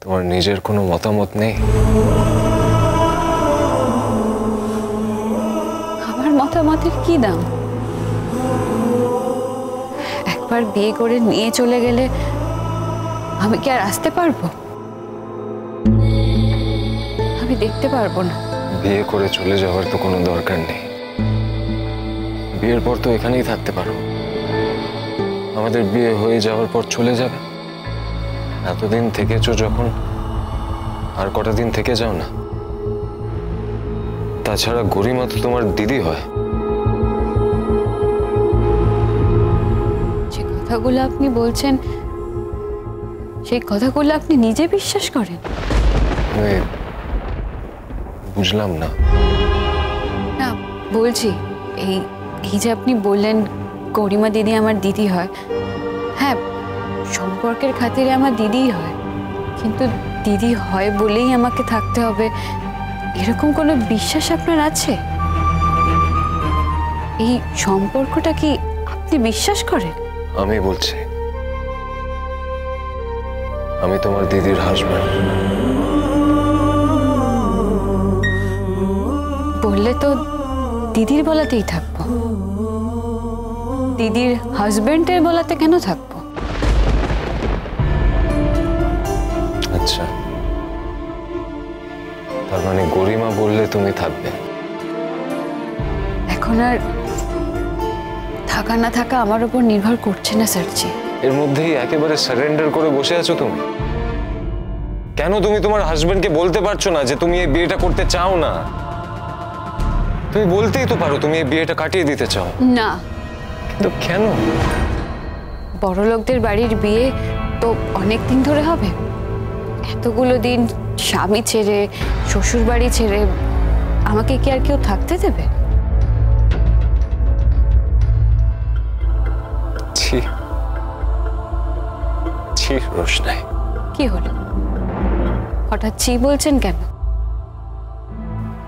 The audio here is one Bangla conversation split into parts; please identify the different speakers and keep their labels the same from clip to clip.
Speaker 1: তোমার নিজের কোনো মতামত নেই?
Speaker 2: আমার মতামতের কি দাম? একবার বিয়ে করে নিয়ে চলে গেলে আমি কি আর আসতে পারবো? আমি দেখতে পারবো না।
Speaker 1: বিয়ে করে চলে যাওয়ার তো কোনো দরকার নেই। বিয়ের পর তো এখানেই থাকতে পারো। আমাদের বিয়ে হয়ে যাওয়ার পর চলে যাবে। এতদিন থেকেছো যখন, আর কটা দিন থেকে যাও না। তাছাড়া গরিমা তো তোমার দিদি হয়।
Speaker 2: যে কথাগুলো আপনি বলছেন সেই কথাগুলো আপনি নিজে বিশ্বাস করেন?
Speaker 1: আমি বুঝলাম না।
Speaker 2: না, বলছি এই এই যে আপনি বললেন গরিমা দিদি আমার দিদি হয়, হ্যাঁ সম্পর্কের খাতিরে আমার দিদিই হয়, কিন্তু দিদি হয় বলেই আমাকে থাকতে হবে এরকম কোনো বিশ্বাস আপনার আছে? এই সম্পর্কটা কি আপনি বিশ্বাস করেন?
Speaker 1: আমি বলছি, আমি তোমার দিদির হাসব্যান্ড।
Speaker 2: বললে তো দিদির বলাতেই থাকবো, দিদির হাজবেন্ডের বলাতে কেন থাকবো?
Speaker 1: আচ্ছা, তার মানে গরিমা বললে তুমি থাকবে?
Speaker 2: এখন আর থাকা না থাকা আমার উপর নির্ভর করছে না স্যারজি।
Speaker 1: এর মধ্যেই একেবারে সারেন্ডার করে বসে আছো তুমি। কেন তুমি তোমার হাজবেন্ডকে বলতে পারছো না যে তুমি এই বিয়েটা করতে চাও না? তুমি বলতেই তো পারো তুমি এই বিয়েটা কাটিয়ে দিতে চাও।
Speaker 2: না।
Speaker 1: কিন্তু কেন?
Speaker 2: বড় লোকদের বাড়ির বিয়ে তো অনেক দিন ধরে হবে। এতগুলো দিন স্বামী ছেড়ে, শ্বশুর বাড়ি ছেড়ে আমাকে কি আর কেউ থাকতে দেবে?
Speaker 1: ছি ছি রোশনাই।
Speaker 2: কি হলো, হঠাৎ ছি বলছেন কেন?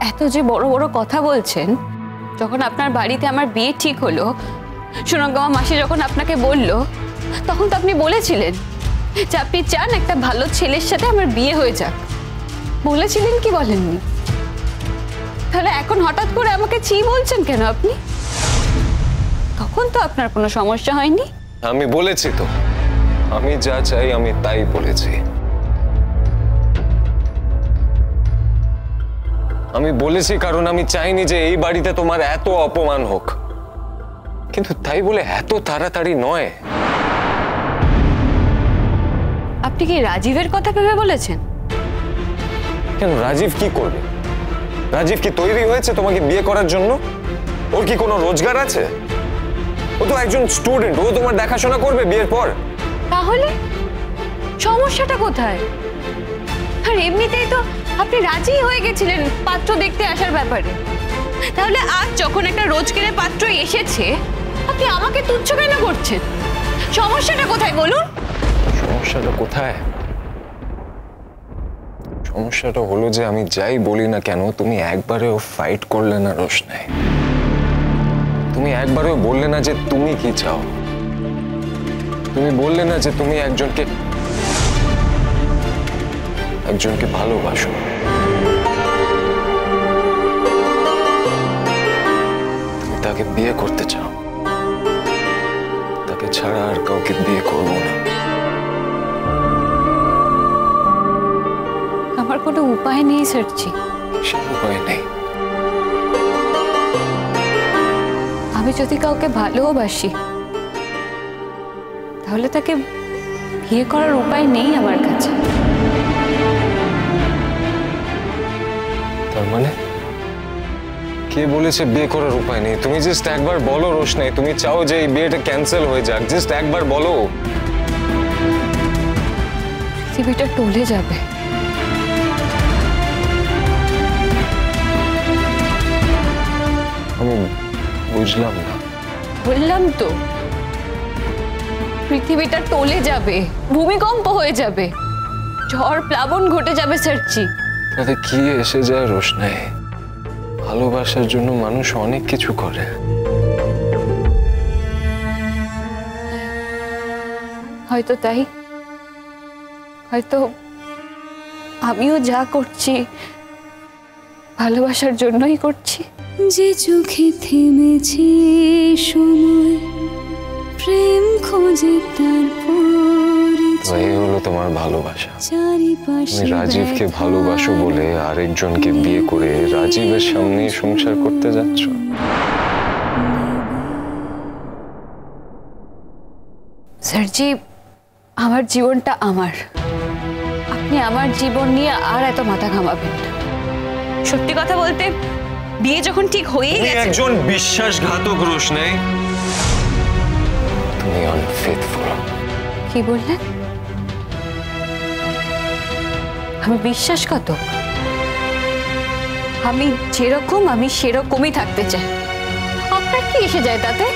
Speaker 2: এত যে বড় বড় কথা বলছেন, যখন আপনার বাড়িতে আমার বিয়ে ঠিক হলো, সোনাগাঁও মাসি যখন আপনাকে বলল, তখন তো আপনি বলেছিলেন যে আপনি চান একটা ভালো ছেলের সাথে আমার বিয়ে হয়ে যাক। বলেছিলেন কি বলেননি? তাহলে এখন হঠাৎ করে আমাকে ছি বলছেন কেন আপনি? তখন তো আপনার কোনো সমস্যা হয়নি।
Speaker 1: আমি বলেছি তো, আমি যা চাই আমি তাই বলেছি। আমি বলেছি কারণ আমি চাইনি যে এই বাড়িতে তোমার এত অপমান হোক, কিন্তু তাই বলে এত তাড়াতাড়ি নয়।
Speaker 2: আপনি কি রাজীবের কথা ভেবে বলেছেন?
Speaker 1: কেন, রাজীব কি করবে? রাজীব কি তৈরি হয়েছে তোমাকে বিয়ে করার জন্য? ওর কি কোনো রোজগার আছে? ও তো একজন স্টুডেন্ট, ও তোমার দেখাশোনা করবে বিয়ের পর।
Speaker 2: তাহলে সমস্যাটা কোথায়? আর এমনিতেই তো আপনি রাজি হয়ে গেছিলেন পাত্র দেখতে আসার ব্যাপারে। তাহলে আজ যখন একটা রোজগারের পাত্র এসেছে, আপনি আমাকে তুচ্ছ কেন করছেন? সমস্যাটা কোথায় বলুন?
Speaker 1: সমস্যাটা কোথায়? সমস্যাটা হলো যে আমি যাই বলি না কেন, তুমি একবারেও ফাইট করলে না রোশনাই। তুমি একবারেও বললে না যে তুমি কি চাও। তুমি বললে না যে তুমি একজনকে ভালোবাসো। তুমি তাকে বিয়ে করতে চাও। তাকে ছাড়া আর কাউকে বিয়ে করবো না।
Speaker 2: আমার কোনো উপায় নেই স্যারজি।
Speaker 1: সে উপায় নেই।
Speaker 2: আমি যদি কাউকে ভালোবাসি, তাহলে তাকে বিয়ে করার উপায় নেই আমার কাছে।
Speaker 1: তার মানে কে বলেছে বিয়ে করার উপায় নেই? তুমি জাস্ট একবার বলো রোশনাই, তুমি চাও যে এই বিয়েটা ক্যান্সেল হয়ে যাক। জাস্ট একবার বলো।
Speaker 2: পৃথিবীটা টলে যাবে।
Speaker 1: আমি বুঝলাম না।
Speaker 2: বললাম তো, পৃথিবীটা টলে যাবে, ভূমিকম্প হয়ে যাবে, ঝড় প্লাবন ঘটে যাবে স্যারজি।
Speaker 1: তাতে কি এসে যায় রোশনাই? ভালোবাসার জন্য মানুষ অনেক কিছু করে।
Speaker 2: হয়তো তাই, হয়তো আমিও যা করছি ভালোবাসার জন্যই করছি।
Speaker 3: যে চোখে থেমেছে সময়, প্রেম খোঁজে তার
Speaker 1: এই হলো তোমার ভালোবাসা।
Speaker 3: চারিপাশে
Speaker 1: তুমি রাজীবকে ভালোবাসো বলে আরেকজনকে বিয়ে করে রাজীবের সামনে সংসার করতে যাচ্ছ।
Speaker 2: স্যারজি, আমার জীবনটা আমার, আপনি আমার জীবন নিয়ে আর এত মাথা ঘামাবেন না। সত্যি কথা বলতে বিয়ে যখন ঠিক হয়েই গেছে।
Speaker 1: একজন বিশ্বাসঘাতক রোশনাই, তুমি আনফেথফুল।
Speaker 2: কি বললেন? আমি বিশ্বাসঘাতক? আমি যেরকম আমি সেরকমই থাকতে চাই। আপনার কি এসে যায় তাতে?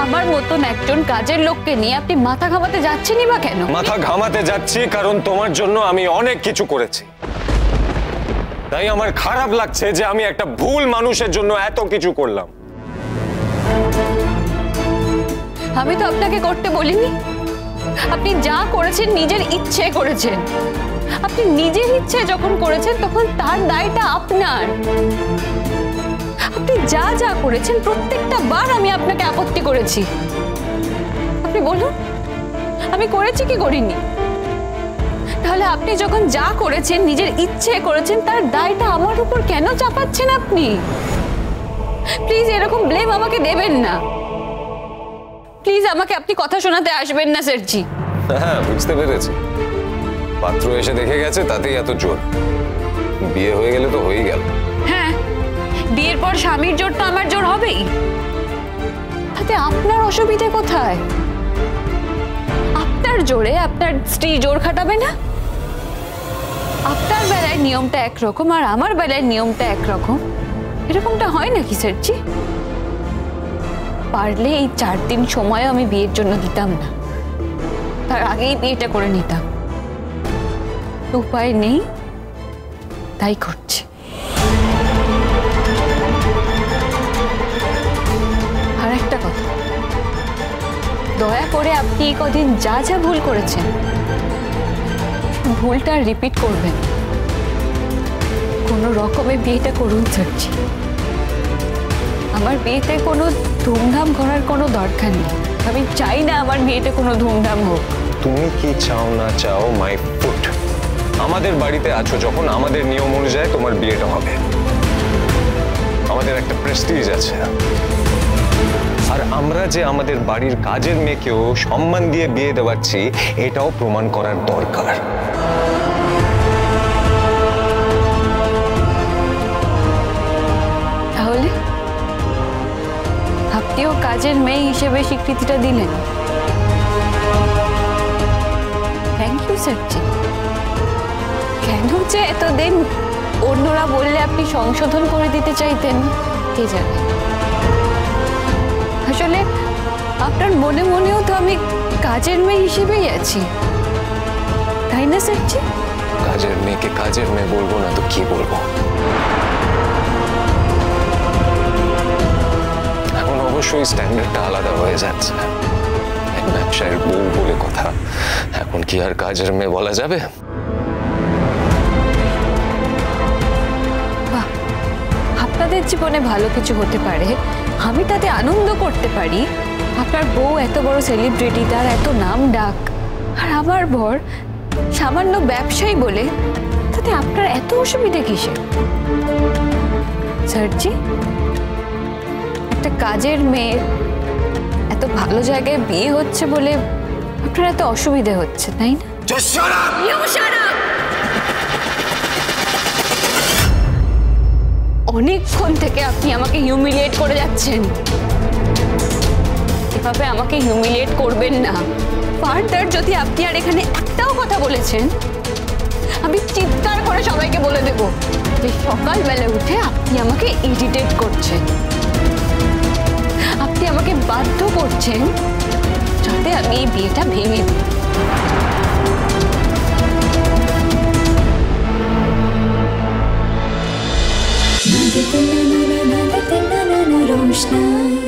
Speaker 2: আমার মতন একজন কাজের লোককে নিয়ে আপনি মাথা ঘামাতে যাচ্ছেনই বা কেন?
Speaker 1: মাথা ঘামাতে যাচ্ছি কারণ তোমার জন্য আমি অনেক কিছু করেছি, তাই আমার খারাপ লাগছে যে আমি একটা ভুল মানুষের জন্য এত কিছু করলাম।
Speaker 2: আমি তো আপনাকে করতে বলিনি। আপনি যা করেছেন নিজের ইচ্ছে করেছেন। আপনি নিজের ইচ্ছে যখন করেছেন তখন তার দায়টা আপনার। আপনি যা যা করেছেন প্রত্যেকটা বার আমি আপনাকে আপত্তি করেছি। আপনি বলুন আমি করেছি কি করিনি? তাহলে আপনি যখন যা করেছেন নিজের ইচ্ছে করেছেন তার দায়টা আমার উপর কেন চাপাচ্ছেন আপনি? প্লিজ এরকম ব্লেম আমাকে দেবেন না। প্লিজ আমাকে আপনি কথা শোনাতে আসবেন না স্যারজি।
Speaker 1: হ্যাঁ, বুঝতে পেরেছি। পাত্র এসে দেখে গেছে তাতেই এত জোর। বিয়ে হয়ে গেলে তো হয়েই গেল।
Speaker 2: হ্যাঁ, বিয়ের পর স্বামীর জোর তো আমার জোর হবেই। তাতে আপনার অসুবিধে কোথায়? আপনার জোরে আপনার স্ত্রী জোর খাটাবে না? আপনার বেলায় নিয়মটা একরকম আর আমার বেলায় নিয়মটা একরকম। এরকমটা হয় নাকি স্যারজি? পারলে এই 4 দিন সময় আমি বিয়ের জন্য দিতাম না, তার আগেই বিয়েটা করে নিতাম। উপায় নেই, তাই করছি। আর একটা কথা, দয়া করে আপনি এই কদিন যা যা ভুল করেছেন ভুলটা রিপিট করবেন। কোনো রকমে বিয়েটা করুন স্যারজি। আমার বিয়েতে কোনো ধুমধাম করার কোনো দরকার নেই। আমি চাই না আমার বিয়েতে কোনো ধুমধাম হোক।
Speaker 1: তুমি কি চাও না চাও, মাই ফুট। আমাদের বাড়িতে আছো যখন, আমাদের নিয়ম অনুযায়ী তোমার বিয়েটা হবে। আমাদের একটা প্রেস্টিজ আছে, আর আমরা যে আমাদের বাড়ির কাজের মেয়েকেও সম্মান দিয়ে বিয়ে দেওয়াচ্ছি এটাও প্রমাণ করার দরকার।
Speaker 2: তাহলে আপনিও কাজের মেয়ে হিসেবে স্বীকৃতিটা দিলেন। থ্যাংক ইউ স্যারজি। কেন যে এতদিন অন্যরা বললে আপনি সংশোধন করে দিতে চাইতেন কে জানে। আসলে আপনার মনে মনেও তো আমি কাজের মেয়ে হিসেবেই আছি, তাই না স্যারজি?
Speaker 1: কাজের মেয়েকে কাজের মেয়ে বলবো না তো কি বলবো? এখন অবশ্যই স্ট্যান্ডার্ডটা আলাদা হয়ে যাচ্ছে। এক ব্যবসায়ের বউ বলে কথা, এখন কি আর কাজের মেয়ে বলা যাবে?
Speaker 2: বাহ, আপনাদের জীবনে ভালো কিছু হতে পারে, আমি তাতে আনন্দ করতে পারি। আপনার বউ এত বড় সেলিব্রিটি, তার এত নাম ডাক, আর আমার বর সামান্য ব্যবসায়ী বলে তাতে আপনার এত অসুবিধা কিসে? স্যারজি, একটা কাজের মেয়ে এত ভালো জায়গায় বিয়ে হচ্ছে বলে আপনার এত অসুবিধা হচ্ছে, তাই না? অনেকক্ষণ থেকে আপনি আমাকে হিউমিলিয়েট করে যাচ্ছেন। এভাবে আমাকে হিউমিলিয়েট করবেন না। ফার্দার যদি আপনি আর এখানে একটাও কথা বলেছেন আমি চিৎকার করে সবাইকে বলে দেব যে সকালবেলা উঠে আপনি আমাকে ইরিটেট করছেন। আপনি আমাকে বাধ্য করছেন যাতে আমি এই বিয়েটা ভেঙে দিই।
Speaker 3: रोशनाई।